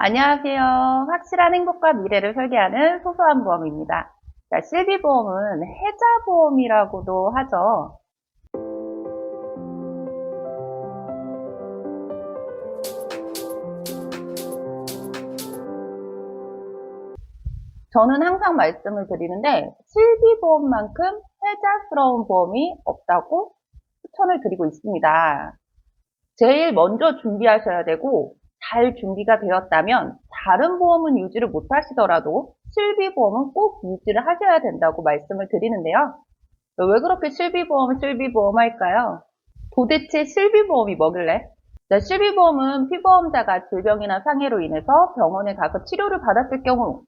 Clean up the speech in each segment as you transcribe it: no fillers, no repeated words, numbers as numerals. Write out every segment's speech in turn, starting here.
안녕하세요. 확실한 행복과 미래를 설계하는 소소한 보험입니다. 자, 실비보험은 해자보험이라고도 하죠. 저는 항상 말씀을 드리는데 실비보험만큼 해자스러운 보험이 없다고 추천을 드리고 있습니다. 제일 먼저 준비하셔야 되고 잘 준비가 되었다면 다른 보험은 유지를 못 하시더라도 실비보험은 꼭 유지를 하셔야 된다고 말씀을 드리는데요. 왜 그렇게 실비보험 할까요? 도대체 실비보험이 뭐길래? 자, 실비보험은 피보험자가 질병이나 상해로 인해서 병원에 가서 치료를 받았을 경우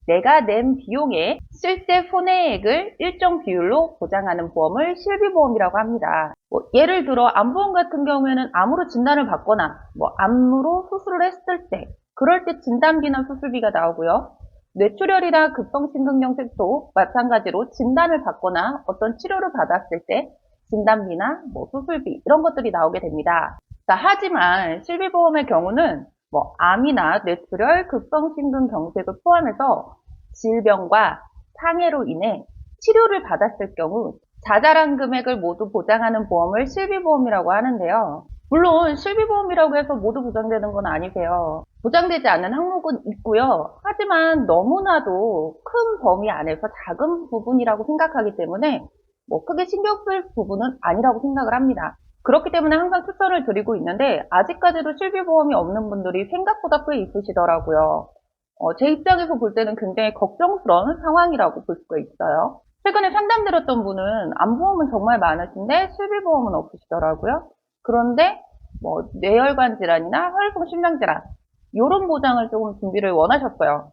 내가 낸 비용의 실제 손해액을 일정 비율로 보장하는 보험을 실비보험이라고 합니다. 예를 들어 암보험 같은 경우에는 암으로 진단을 받거나 암으로 수술을 했을 때 그럴 때 진단비나 수술비가 나오고요. 뇌출혈이나 급성심근경색도 마찬가지로 진단을 받거나 어떤 치료를 받았을 때 진단비나 수술비 이런 것들이 나오게 됩니다. 자, 하지만 실비보험의 경우는 암이나 뇌출혈, 급성심근경색을 포함해서 질병과 상해로 인해 치료를 받았을 경우 자잘한 금액을 모두 보장하는 보험을 실비보험이라고 하는데요. 물론 실비보험이라고 해서 모두 보장되는 건 아니세요. 보장되지 않는 항목은 있고요. 하지만 너무나도 큰 범위 안에서 작은 부분이라고 생각하기 때문에 크게 신경 쓸 부분은 아니라고 생각을 합니다. 그렇기 때문에 항상 추천을 드리고 있는데 아직까지도 실비보험이 없는 분들이 생각보다 꽤 있으시더라고요. 제 입장에서 볼 때는 굉장히 걱정스러운 상황이라고 볼 수가 있어요. 최근에 상담드렸던 분은 암보험은 정말 많으신데 실비보험은 없으시더라고요. 그런데 뇌혈관 질환이나 혈액성 심장 질환 이런 보장을 조금 준비를 원하셨어요.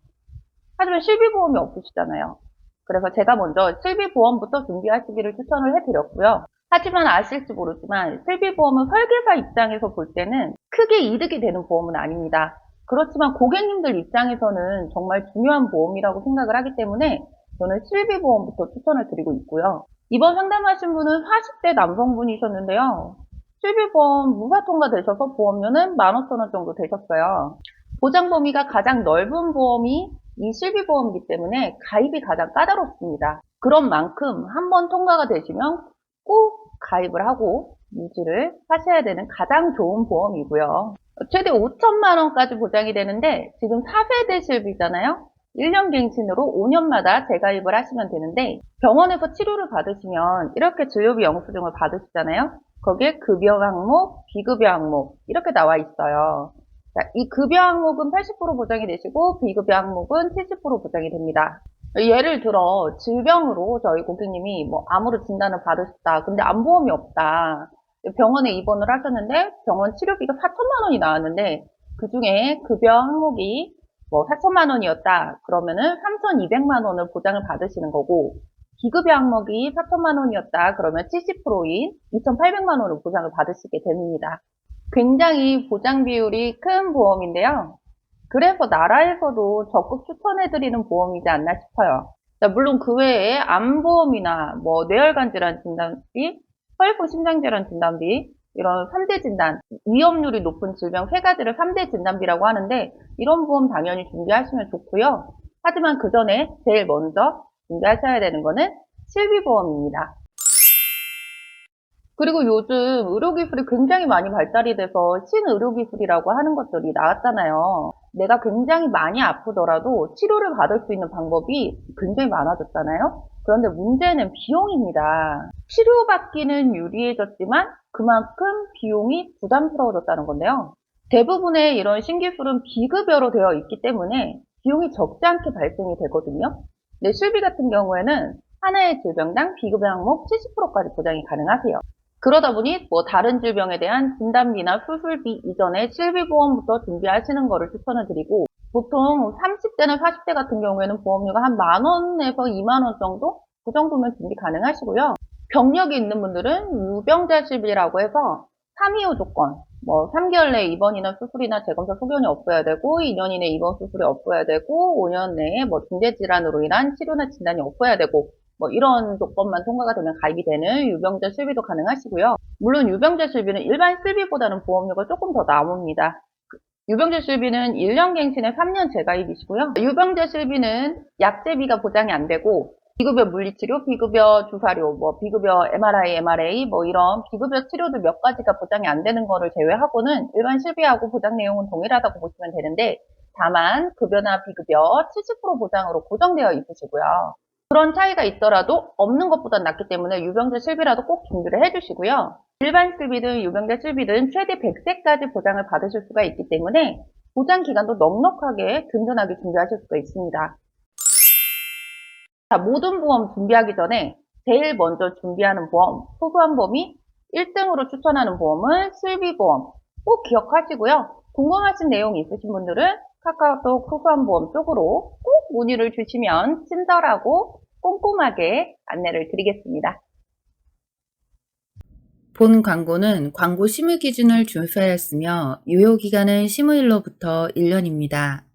하지만 실비보험이 없으시잖아요. 그래서 제가 먼저 실비보험부터 준비하시기를 추천을 해드렸고요. 하지만 아실지 모르지만 실비보험은 설계사 입장에서 볼 때는 크게 이득이 되는 보험은 아닙니다. 그렇지만 고객님들 입장에서는 정말 중요한 보험이라고 생각을 하기 때문에 저는 실비보험부터 추천을 드리고 있고요. 이번 상담하신 분은 40대 남성분이셨는데요. 실비보험 무사 통과되셔서 보험료는 15,000원 정도 되셨어요. 보장 범위가 가장 넓은 보험이 이 실비보험이기 때문에 가입이 가장 까다롭습니다. 그런 만큼 한번 통과가 되시면 꼭 가입을 하고 유지를 하셔야 되는 가장 좋은 보험이고요. 최대 5천만 원까지 보장이 되는데 지금 4세대 실비잖아요. 1년 갱신으로 5년마다 재가입을 하시면 되는데 병원에서 치료를 받으시면 이렇게 진료비 영수증을 받으시잖아요. 거기에 급여 항목, 비급여 항목 이렇게 나와 있어요. 자, 이 급여 항목은 80% 보장이 되시고 비급여 항목은 70% 보장이 됩니다. 예를 들어 질병으로 저희 고객님이 암으로 진단을 받으셨다. 근데 암보험이 없다. 병원에 입원을 하셨는데 병원 치료비가 4천만 원이 나왔는데 그중에 급여 항목이 4천만 원이었다. 그러면은 3,200만 원을 보장을 받으시는 거고 비급여 항목이 4천만 원이었다. 그러면 70%인 2,800만 원을 보장을 받으시게 됩니다. 굉장히 보장 비율이 큰 보험인데요. 그래서 나라에서도 적극 추천해드리는 보험이지 않나 싶어요. 물론 그 외에 암보험이나 뇌혈관 질환 진단비, 혈액성 심장질환 진단비, 이런 3대 진단, 위험률이 높은 질병 3가지를 3대 진단비라고 하는데 이런 보험 당연히 준비하시면 좋고요. 하지만 그 전에 제일 먼저 준비하셔야 되는 거는 실비보험입니다. 그리고 요즘 의료기술이 굉장히 많이 발달이 돼서 신의료기술이라고 하는 것들이 나왔잖아요. 내가 굉장히 많이 아프더라도 치료를 받을 수 있는 방법이 굉장히 많아졌잖아요. 그런데 문제는 비용입니다. 치료받기는 유리해졌지만 그만큼 비용이 부담스러워졌다는 건데요. 대부분의 이런 신기술은 비급여로 되어 있기 때문에 비용이 적지 않게 발생이 되거든요. 근데 실비 같은 경우에는 하나의 질병당 비급여 항목 70%까지 보장이 가능하세요. 그러다 보니 다른 질병에 대한 진단비나 수술비 이전에 실비보험부터 준비하시는 거를 추천을 드리고 보통 30대나 40대 같은 경우에는 보험료가 한 10,000원에서 20,000원 정도? 그 정도면 준비 가능하시고요. 경력이 있는 분들은 유병자 실비라고 해서 325 조건, 3개월 내에 입원이나 수술이나 재검사 소견이 없어야 되고 2년 이내 입원 수술이 없어야 되고 5년 내에 중대질환으로 인한 치료나 진단이 없어야 되고 이런 조건만 통과가 되면 가입이 되는 유병자 실비도 가능하시고요. 물론 유병자 실비는 일반 실비보다는 보험료가 조금 더 나옵니다. 유병재 실비는 1년 갱신에 3년 재가입이시고요. 유병재 실비는 약제비가 보장이 안 되고 비급여 물리치료, 비급여 주사료, 비급여 MRI, MRA 이런 비급여 치료들 몇 가지가 보장이 안 되는 거를 제외하고는 일반 실비하고 보장 내용은 동일하다고 보시면 되는데 다만 급여나 비급여 70% 보장으로 고정되어 있으시고요. 그런 차이가 있더라도 없는 것보단 낫기 때문에 유병재 실비라도 꼭 준비를 해주시고요. 일반 실비든 유병재 실비든 최대 100세까지 보장을 받으실 수가 있기 때문에 보장 기간도 넉넉하게 든든하게 준비하실 수가 있습니다. 자, 모든 보험 준비하기 전에 제일 먼저 준비하는 보험, 소소한 범위 1등으로 추천하는 보험은 실비보험 꼭 기억하시고요. 궁금하신 내용이 있으신 분들은 카카오톡 소소한 보험 쪽으로 꼭 문의를 주시면 친절하고 꼼꼼하게 안내를 드리겠습니다. 본 광고는 광고 심의 기준을 준수하였으며 유효기간은 심의일로부터 1년입니다.